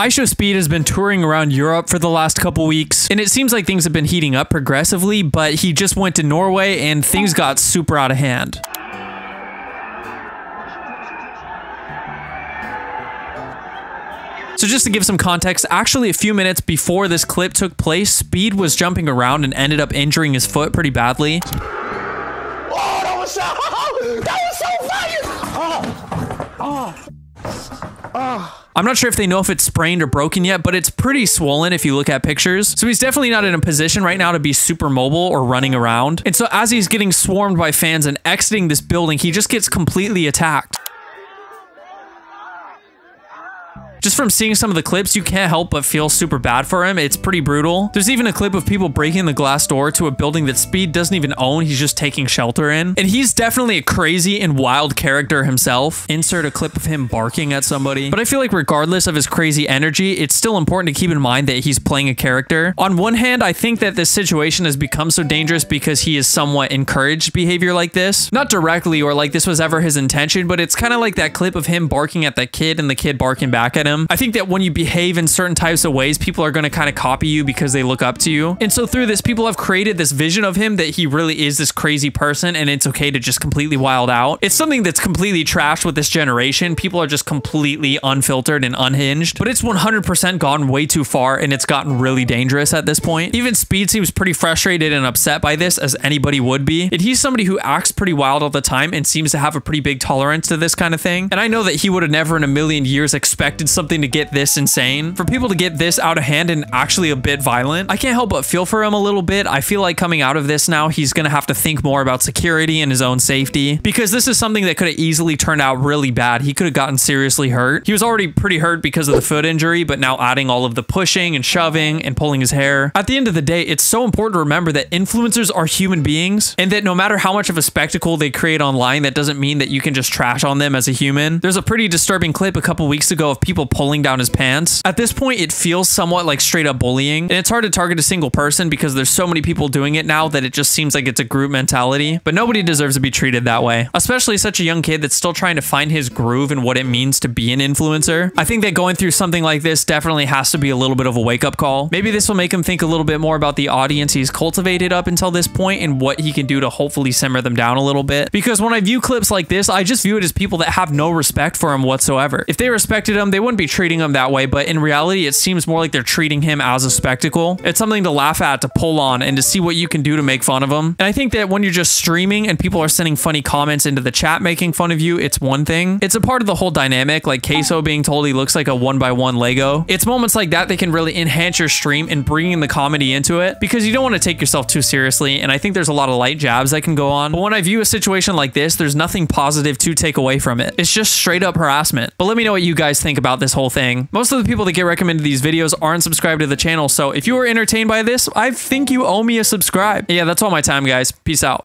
IShowSpeed has been touring around Europe for the last couple weeks, and it seems like things have been heating up progressively, but he just went to Norway and things got super out of hand. So just to give some context, actually a few minutes before this clip took place, Speed was jumping around and ended up injuring his foot pretty badly. Oh, that was so funny! I'm not sure if they know if it's sprained or broken yet, but it's pretty swollen if you look at pictures. So he's definitely not in a position right now to be super mobile or running around. And so as he's getting swarmed by fans and exiting this building, he just gets completely attacked. Just from seeing some of the clips, you can't help but feel super bad for him. It's pretty brutal. There's even a clip of people breaking the glass door to a building that Speed doesn't even own. He's just taking shelter in. And he's definitely a crazy and wild character himself. Insert a clip of him barking at somebody. But I feel like regardless of his crazy energy, it's still important to keep in mind that he's playing a character. On one hand, I think that this situation has become so dangerous because he has somewhat encouraged behavior like this. Not directly or like this was ever his intention, but it's kind of like that clip of him barking at that kid and the kid barking back at him. I think that when you behave in certain types of ways, people are going to kind of copy you because they look up to you. And so through this, people have created this vision of him that he really is this crazy person and it's okay to just completely wild out. It's something that's completely trashed with this generation. People are just completely unfiltered and unhinged, but it's 100% gone way too far and it's gotten really dangerous at this point. Even Speed seems pretty frustrated and upset by this, as anybody would be. And he's somebody who acts pretty wild all the time and seems to have a pretty big tolerance to this kind of thing. And I know that he would have never in a million years expected something to get this insane. For people to get this out of hand and actually a bit violent, I can't help but feel for him a little bit. I feel like coming out of this now, he's gonna have to think more about security and his own safety, because this is something that could have easily turned out really bad. He could have gotten seriously hurt. He was already pretty hurt because of the foot injury, but now adding all of the pushing and shoving and pulling his hair. At the end of the day, it's so important to remember that influencers are human beings, and that no matter how much of a spectacle they create online, that doesn't mean that you can just trash on them as a human. There's a pretty disturbing clip a couple weeks ago of people pulling down his pants. At this point, it feels somewhat like straight up bullying, and it's hard to target a single person because there's so many people doing it now that it just seems like it's a group mentality, but nobody deserves to be treated that way, especially such a young kid that's still trying to find his groove and what it means to be an influencer. I think that going through something like this definitely has to be a little bit of a wake-up call. Maybe this will make him think a little bit more about the audience he's cultivated up until this point and what he can do to hopefully simmer them down a little bit, because when I view clips like this, I just view it as people that have no respect for him whatsoever. If they respected him, they wouldn't be treating him that way, but in reality, it seems more like they're treating him as a spectacle. It's something to laugh at, to pull on, and to see what you can do to make fun of him. And I think that when you're just streaming and people are sending funny comments into the chat making fun of you, it's one thing. It's a part of the whole dynamic, like Queso being told he looks like a 1x1 Lego. It's moments like that can really enhance your stream and bringing the comedy into it, because you don't want to take yourself too seriously, and I think there's a lot of light jabs that can go on. But when I view a situation like this, there's nothing positive to take away from it. It's just straight up harassment. But let me know what you guys think about this whole thing. Most of the people that get recommended these videos aren't subscribed to the channel, so if you were entertained by this, I think you owe me a subscribe. Yeah, that's all my time, guys. Peace out.